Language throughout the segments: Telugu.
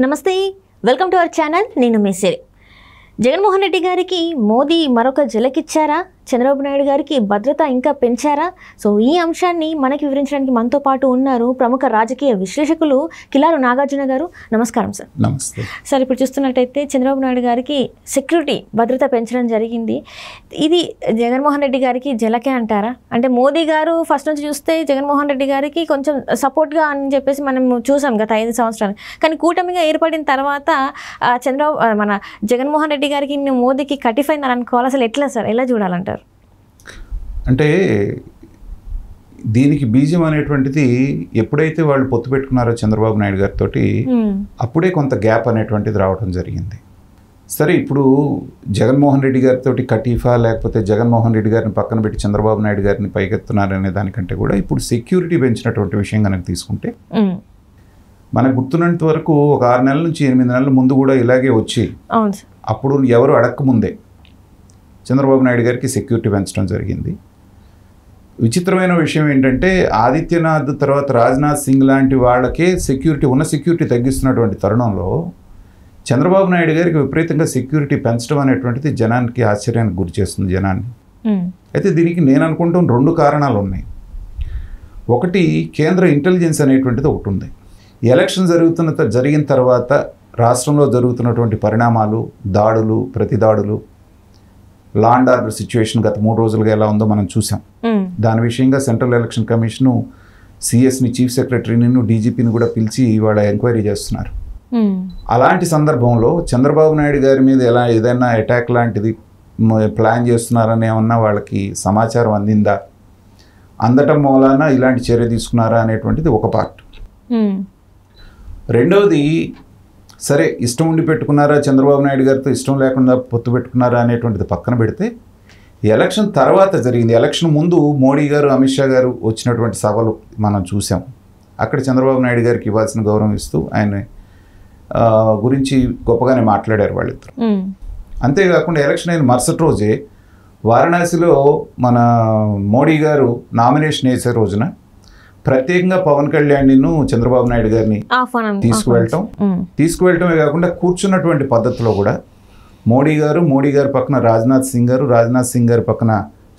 నమస్తే, వెల్కమ్ టు అవర్ ఛానల్. నేను మెసేరి. జగన్మోహన్ రెడ్డి గారికి మోదీ మరొక జలకిచ్చారా? చంద్రబాబు నాయుడు గారికి భద్రత ఇంకా పెంచారా? సో ఈ అంశాన్ని మనకి వివరించడానికి మనతో పాటు ఉన్నారు ప్రముఖ రాజకీయ విశ్లేషకులు కిలారు నాగార్జున గారు. నమస్కారం సార్. నమస్తే సార్. ఇప్పుడు చూస్తున్నట్టయితే చంద్రబాబు నాయుడు గారికి సెక్యూరిటీ భద్రత పెంచడం జరిగింది. ఇది జగన్మోహన్ రెడ్డి గారికి జలకే అంటారా? అంటే మోదీ గారు ఫస్ట్ నుంచి చూస్తే జగన్మోహన్ రెడ్డి గారికి కొంచెం సపోర్ట్గా అని చెప్పేసి మనం చూసాం గత 5 సంవత్సరాలు. కానీ కూటమిగా ఏర్పడిన తర్వాత మన జగన్మోహన్ రెడ్డి గారికి మోదీకి కటిఫైందని అనుకోవాలి. అసలు ఎట్లా సార్, ఎలా చూడాలంటారు? అంటే దీనికి బీజం అనేటువంటిది ఎప్పుడైతే వాళ్ళు పొత్తు పెట్టుకున్నారో చంద్రబాబు నాయుడు గారితో అప్పుడే కొంత గ్యాప్ అనేటువంటిది రావడం జరిగింది. సరే, ఇప్పుడు జగన్మోహన్ రెడ్డి గారితో కటీఫా లేకపోతే జగన్మోహన్ రెడ్డి గారిని పక్కన పెట్టి చంద్రబాబు నాయుడు గారిని పైకెత్తున్నారనే దానికంటే కూడా ఇప్పుడు సెక్యూరిటీ పెంచినటువంటి విషయం కనుక తీసుకుంటే మనకు గుర్తున్నంత వరకు ఒక 6 నెలల నుంచి 8 నెలల ముందు కూడా ఇలాగే వచ్చి అప్పుడు ఎవరు అడక్కముందే చంద్రబాబు నాయుడు గారికి సెక్యూరిటీ పెంచడం జరిగింది. విచిత్రమైన విషయం ఏంటంటే ఆదిత్యనాథ్ తర్వాత రాజ్నాథ్ సింగ్ లాంటి వాళ్ళకే సెక్యూరిటీ తగ్గిస్తున్నటువంటి తరుణంలో చంద్రబాబు నాయుడు గారికి విపరీతంగా సెక్యూరిటీ పెంచడం అనేటువంటిది జనానికి ఆశ్చర్యానికి గురి చేస్తుంది జనాన్ని. అయితే దీనికి నేను అనుకుంటాం 2 కారణాలు ఉన్నాయి. ఒకటి, కేంద్ర ఇంటెలిజెన్స్ అనేటువంటిది ఒకటి ఉంది. ఎలక్షన్ జరిగిన తర్వాత రాష్ట్రంలో జరుగుతున్నటువంటి పరిణామాలు, దాడులు, ప్రతిదాడులు, లా అండ్ ఆర్డర్ సిచ్యువేషన్ గత 3 రోజులుగా ఎలా ఉందో మనం చూసాం. దాని విషయంగా సెంట్రల్ ఎలక్షన్ కమిషను సిఎస్ని, చీఫ్ సెక్రటరీని, డీజీపీని కూడా పిలిచి ఇవాళ ఎంక్వైరీ చేస్తున్నారు. అలాంటి సందర్భంలో చంద్రబాబు నాయుడు గారి మీద ఏదైనా అటాక్ లాంటిది ప్లాన్ చేస్తున్నారని ఏమన్నా వాళ్ళకి సమాచారం అందిందా, అందటం మూలాన ఇలాంటి చర్య తీసుకున్నారా అనేటువంటిది ఒక పార్ట్. రెండవది, సరే ఇష్టం ఉండి పెట్టుకున్నారా చంద్రబాబు నాయుడు గారితో, ఇష్టం లేకుండా పొత్తు పెట్టుకున్నారా అనేటువంటిది పక్కన పెడితే ఎలక్షన్ తర్వాత జరిగింది. ఎలక్షన్ ముందు మోడీ గారు, అమిత్ షా గారు వచ్చినటువంటి సభలు మనం చూసాం. అక్కడ చంద్రబాబు నాయుడు గారికి ఇవ్వాల్సిన గౌరవం ఇస్తూ ఆయన గురించి గొప్పగానే మాట్లాడారు వాళ్ళిద్దరు. అంతేకాకుండా ఎలక్షన్ అయిన మరుసటి రోజే వారణాసిలో మన మోడీ గారు నామినేషన్ వేసే రోజున ప్రత్యేకంగా పవన్ కళ్యాణ్ని చంద్రబాబు నాయుడు గారిని తీసుకువెళ్ళటమే కాకుండా కూర్చున్నటువంటి పద్ధతిలో కూడా మోడీ గారు పక్కన రాజ్నాథ్ సింగ్ గారు పక్కన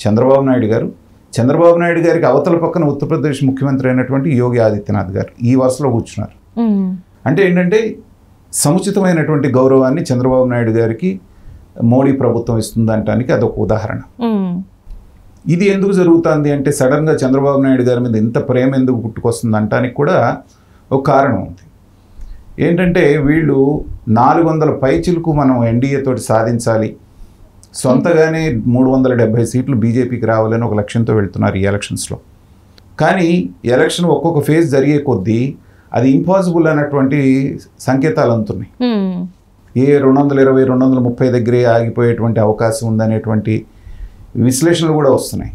చంద్రబాబు నాయుడు గారికి అవతల పక్కన ఉత్తరప్రదేశ్ ముఖ్యమంత్రి అయినటువంటి యోగి ఆదిత్యనాథ్ గారు ఈ వరుసలో కూర్చున్నారు. అంటే ఏంటంటే సముచితమైనటువంటి గౌరవాన్ని చంద్రబాబు నాయుడు గారికి మోడీ ప్రభుత్వం ఇస్తుందనటానికి అదొక ఉదాహరణ. ఇది ఎందుకు జరుగుతుంది అంటే సడన్గా చంద్రబాబు నాయుడు గారి మీద ఇంత ప్రేమ ఎందుకు పుట్టుకొస్తుంది అంటానికి కూడా ఒక కారణం ఉంది. ఏంటంటే వీళ్ళు 400 పైచిలకు మనం ఎన్డీఏ తోటి సాధించాలి, సొంతగానే 370 సీట్లు బీజేపీకి రావాలని ఒక లక్ష్యంతో వెళ్తున్నారు ఈ ఎలక్షన్స్లో. కానీ ఎలక్షన్ ఒక్కొక్క ఫేజ్ జరిగే కొద్దీ అది ఇంపాసిబుల్ అన్నటువంటి సంకేతాలు అందుతున్నాయి. 220, 230 దగ్గరే ఆగిపోయేటువంటి అవకాశం ఉందనేటువంటి విశ్లేషణలు కూడా వస్తున్నాయి.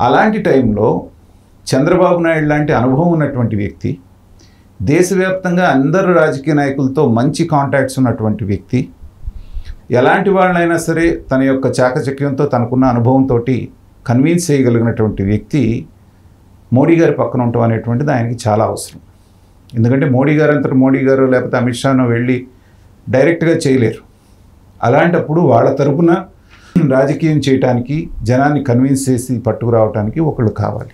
అలాంటి టైంలో చంద్రబాబు నాయుడు లాంటి అనుభవం ఉన్నటువంటి వ్యక్తి, దేశవ్యాప్తంగా అందరు రాజకీయ నాయకులతో మంచి కాంటాక్ట్స్ ఉన్నటువంటి వ్యక్తి, ఎలాంటి వాళ్ళైనా సరే తన యొక్క చాకచక్యంతో తనకున్న అనుభవంతో కన్విన్స్ చేయగలిగినటువంటి వ్యక్తి మోడీ గారి పక్కన ఉండటం అనేటువంటిది ఆయనకి చాలా అవసరం. ఎందుకంటే మోడీ గారు లేకపోతే అమిత్ షాను వెళ్ళి డైరెక్ట్గా చేయలేరు. అలాంటప్పుడు వాళ్ళ తరపున రాజకీయం చేయటానికి, జనాన్ని కన్విన్స్ చేసి పట్టుకురావడానికి ఒకళ్ళు కావాలి.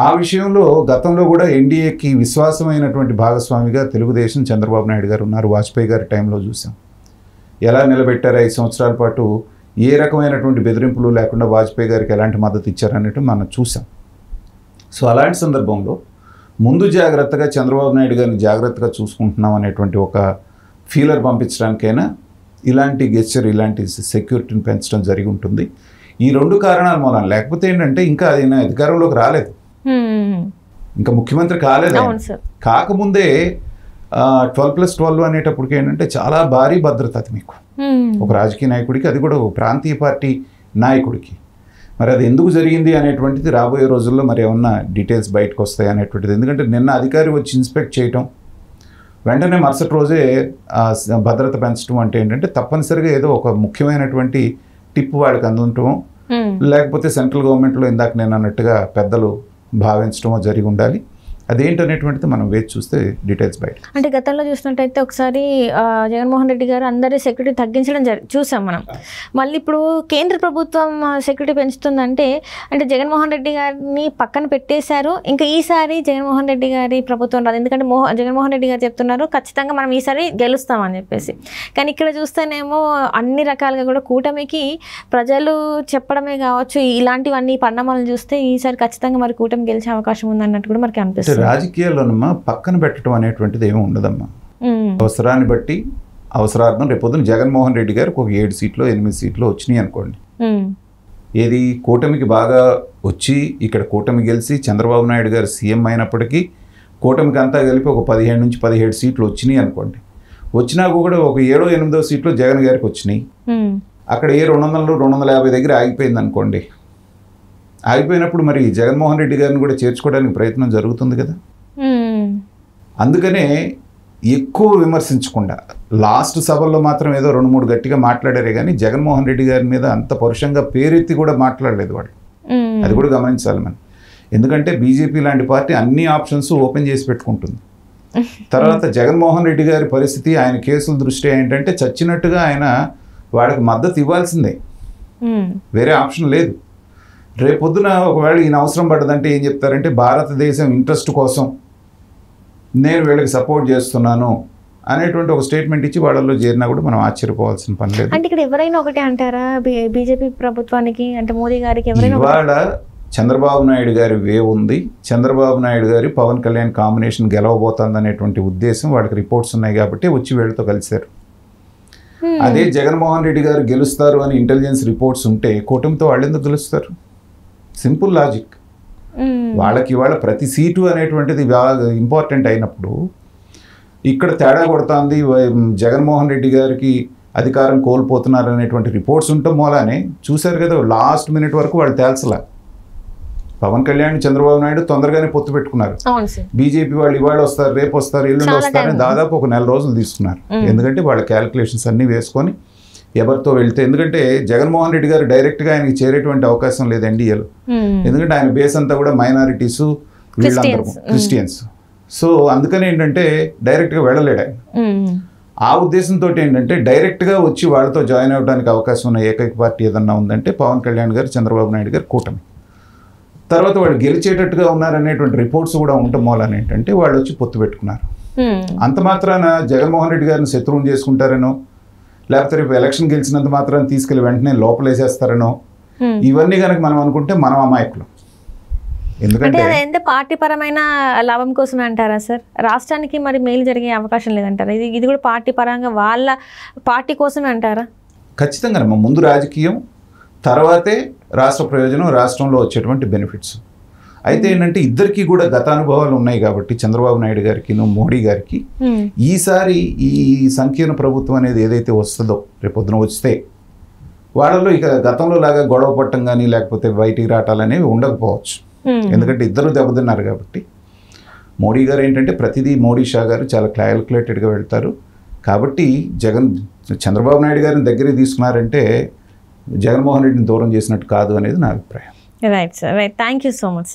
ఆ విషయంలో గతంలో కూడా ఎన్డీఏకి విశ్వాసమైనటువంటి భాగస్వామిగా తెలుగుదేశం, చంద్రబాబు నాయుడు గారు ఉన్నారు. వాజ్పేయి గారి టైంలో చూసాం ఎలా నిలబెట్టారు. 5 సంవత్సరాల పాటు ఏ రకమైనటువంటి బెదిరింపులు లేకుండా వాజ్పేయి గారికి ఎలాంటి మద్దతు ఇచ్చారనేది మనం చూసాం. సో అలాంటి సందర్భంలో ముందు జాగ్రత్తగా చంద్రబాబు నాయుడు గారిని జాగ్రత్తగా చూసుకుంటున్నాం అనేటువంటి ఒక ఫీలర్ పంపించడానికైనా ఇలాంటి గెస్చర్, ఇలాంటి సెక్యూరిటీని పెంచడం జరిగి ఉంటుంది. ఈ 2 కారణాల మూలన. లేకపోతే ఏంటంటే ఇంకా ఆయన అధికారంలోకి రాలేదు, ఇంకా ముఖ్యమంత్రి కాలేదు. కాకముందే 12+12 అనేటప్పటికి ఏంటంటే చాలా భారీ భద్రత అది మీకు ఒక రాజకీయ నాయకుడికి, అది కూడా ఒక ప్రాంతీయ పార్టీ నాయకుడికి. మరి అది ఎందుకు జరిగింది అనేటువంటిది రాబోయే రోజుల్లో మరి ఏమన్నా డీటెయిల్స్ బయటకు వస్తాయి అనేటువంటిది. ఎందుకంటే నిన్న అధికారి వచ్చి ఇన్స్పెక్ట్ చేయటం, వెంటనే మరుసటి రోజే భద్రత పెంచడం అంటే ఏంటంటే తప్పనిసరిగా ఏదో ఒక ముఖ్యమైనటువంటి టిప్ వాళ్ళకి అందటం, లేకపోతే సెంట్రల్ గవర్నమెంట్లో ఇందాక నేను అన్నట్టుగా పెద్దలు భావించడమో జరిగి ఉండాలి. అదేంటనేటువంటిది మనం వేచి చూస్తే డీటెయిల్స్ బయట. అంటే గతంలో చూసినట్టయితే ఒకసారి జగన్మోహన్ రెడ్డి గారు అందరి సెక్యూరిటీ తగ్గించడం చూసాం మనం. మళ్ళీ ఇప్పుడు కేంద్ర ప్రభుత్వం సెక్యూరిటీ పెంచుతుందంటే అంటే జగన్మోహన్ రెడ్డి గారిని పక్కన పెట్టేశారు. ఇంకా ఈసారి జగన్మోహన్ రెడ్డి గారి ప్రభుత్వం రాదు, ఎందుకంటే జగన్మోహన్ రెడ్డి గారు చెప్తున్నారు ఖచ్చితంగా మనం ఈసారి గెలుస్తామని చెప్పేసి. కానీ ఇక్కడ చూస్తేనేమో అన్ని రకాలుగా కూడా కూటమికి ప్రజలు చెప్పడమే కావచ్చు, ఇలాంటివన్నీ పరిణామాలను చూస్తే ఈసారి ఖచ్చితంగా మరి కూటమి గెలిచే అవకాశం ఉందన్నట్టు కూడా మనకి అనిపిస్తుంది. రాజకీయాల్లోనమ్మా పక్కన పెట్టడం అనేటువంటిది ఏమి ఉండదమ్మా. అవసరాన్ని బట్టి అవసరార్థం రేపొద్దున జగన్మోహన్ రెడ్డి గారికి ఒక 7 సీట్లు 8 సీట్లు వచ్చినాయి అనుకోండి, ఏది కూటమికి బాగా వచ్చి ఇక్కడ కూటమి గెలిచి చంద్రబాబు నాయుడు గారు సీఎం అయినప్పటికీ కూటమికి అంతా కలిపి ఒక 15 నుంచి 17 సీట్లు వచ్చినాయి అనుకోండి. వచ్చినాక కూడా ఒక 7వ 8వ సీట్లు జగన్ గారికి వచ్చినాయి. అక్కడ 200 250 దగ్గర ఆగిపోయింది అనుకోండి. ఆగిపోయినప్పుడు మరి జగన్మోహన్ రెడ్డి గారిని కూడా చేర్చుకోవడానికి ప్రయత్నం జరుగుతుంది కదా. అందుకనే ఎక్కువ విమర్శించకుండా లాస్ట్ సభల్లో మాత్రం ఏదో 2-3 గట్టిగా మాట్లాడారే కానీ జగన్మోహన్ రెడ్డి గారి మీద అంత పరుషంగా పేరెత్తి కూడా మాట్లాడలేదు వాళ్ళు. అది కూడా గమనించాలి మనం. ఎందుకంటే బీజేపీ లాంటి పార్టీ అన్ని ఆప్షన్స్ ఓపెన్ చేసి పెట్టుకుంటుంది. తర్వాత జగన్మోహన్ రెడ్డి గారి పరిస్థితి, ఆయన కేసుల దృష్ట్యా ఏంటంటే చచ్చినట్టుగా ఆయన వాడికి మద్దతు ఇవ్వాల్సిందే, వేరే ఆప్షన్ లేదు. రేపొద్దున ఒకవేళ ఈయన అవసరం పడ్డదంటే ఏం చెప్తారంటే భారతదేశం ఇంట్రెస్ట్ కోసం నేను వీళ్ళకి సపోర్ట్ చేస్తున్నాను అనేటువంటి ఒక స్టేట్మెంట్ ఇచ్చి వాళ్ళల్లో చేరినా కూడా మనం ఆశ్చర్యపోవాల్సిన పని లేదు. అంటే ఇక్కడ ఎవరైనా ఒకటే అంటారా బీజేపీ ప్రభుత్వానికి, అంటే మోదీ గారికి ఇవాళ చంద్రబాబు నాయుడు గారి వేవ్ ఉంది, చంద్రబాబు నాయుడు గారి పవన్ కళ్యాణ్ కాంబినేషన్ గెలవబోతుంది అనేటువంటి ఉద్దేశం వాడికి రిపోర్ట్స్ ఉన్నాయి కాబట్టి వచ్చి వీళ్ళతో కలిశారు. అదే జగన్మోహన్ రెడ్డి గారు గెలుస్తారు అని ఇంటెలిజెన్స్ రిపోర్ట్స్ ఉంటే కూటమితో వాళ్ళు ఎందుకు గెలుస్తారు? Simple logic. వాళ్ళకి ఇవాళ ప్రతి సీటు అనేటువంటిది ఇంపార్టెంట్ అయినప్పుడు ఇక్కడ తేడా కొడుతుంది, జగన్మోహన్ రెడ్డి గారికి అధికారం కోల్పోతున్నారు అనేటువంటి రిపోర్ట్స్ ఉండటం మూలానే చూశారు కదా లాస్ట్ మినిట్ వరకు వాళ్ళు తేల్చలా. పవన్ కళ్యాణ్ చంద్రబాబు నాయుడు తొందరగానే పొత్తు పెట్టుకున్నారు. బీజేపీ వాళ్ళు ఇవాళ వస్తారు, రేపు వస్తారు, ఎల్లుండి వస్తారని దాదాపు ఒక 4 రోజులు తీసుకున్నారు. ఎందుకంటే వాళ్ళ క్యాలిక్యులేషన్స్ అన్నీ వేసుకొని ఎవరితో వెళ్తే, ఎందుకంటే జగన్మోహన్ రెడ్డి గారు డైరెక్ట్గా ఆయనకి చేరేటువంటి అవకాశం లేదు ఎన్డీఏలో. ఎందుకంటే ఆయన బేస్ అంతా కూడా మైనారిటీసు, వీళ్ళందరూ క్రిస్టియన్స్. సో అందుకని ఏంటంటే డైరెక్ట్గా వెళ్ళలేడు ఆయన. ఆ ఉద్దేశంతో ఏంటంటే డైరెక్ట్గా వచ్చి వాళ్ళతో జాయిన్ అవ్వడానికి అవకాశం ఉన్న ఏకైక పార్టీ ఏదన్నా ఉందంటే పవన్ కళ్యాణ్ గారు, చంద్రబాబు నాయుడు గారు కూటమి. తర్వాత వాళ్ళు గెలిచేటట్టుగా ఉన్నారనేటువంటి రిపోర్ట్స్ కూడా ఉండటం మూలాన ఏంటంటే వాళ్ళు వచ్చి పొత్తు పెట్టుకున్నారు. అంత మాత్రాన జగన్మోహన్ రెడ్డి గారిని శత్రువుని చేసుకుంటారనో, లేకపోతే రేపు ఎలక్షన్ గెలిచినంత మాత్రాన్ని తీసుకెళ్లి వెంటనే లోపలేసేస్తారనో, ఇవన్నీ కనుక మనం అనుకుంటే మనం అమాయకులు. ఎందుకంటే పార్టీ పరమైన లాభం కోసమే అంటారా సార్? రాష్ట్రానికి మరి మేలు జరిగే అవకాశం లేదంటారా? ఇది కూడా పార్టీ పరంగా వాళ్ళ పార్టీ కోసమే అంటారా? ఖచ్చితంగా ముందు రాజకీయం, తర్వాతే రాష్ట్ర ప్రయోజనం, రాష్ట్రంలో వచ్చేటువంటి బెనిఫిట్స్. అయితే ఏంటంటే ఇద్దరికి కూడా గతానుభవాలు ఉన్నాయి కాబట్టి చంద్రబాబు నాయుడు గారికి, మోడీ గారికి ఈసారి ఈ సంకీర్ణ ప్రభుత్వం అనేది ఏదైతే వస్తుందో రేపొద్దున వస్తే వాళ్ళలో ఇక గతంలో లాగా గొడవ పట్టం కానీ లేకపోతే బయటికి రావటాలనేవి ఉండకపోవచ్చు. ఎందుకంటే ఇద్దరు దెబ్బతిన్నారు కాబట్టి. మోడీ గారు ఏంటంటే ప్రతిదీ మోడీ షా గారు చాలా క్యాలిక్యులేటెడ్గా వెళ్తారు కాబట్టి చంద్రబాబు నాయుడు గారిని దగ్గరికి తీసుకున్నారంటే జగన్మోహన్ రెడ్డిని దూరం చేసినట్టు కాదు అనేది నా అభిప్రాయం. Right sir, right. Thank you so much.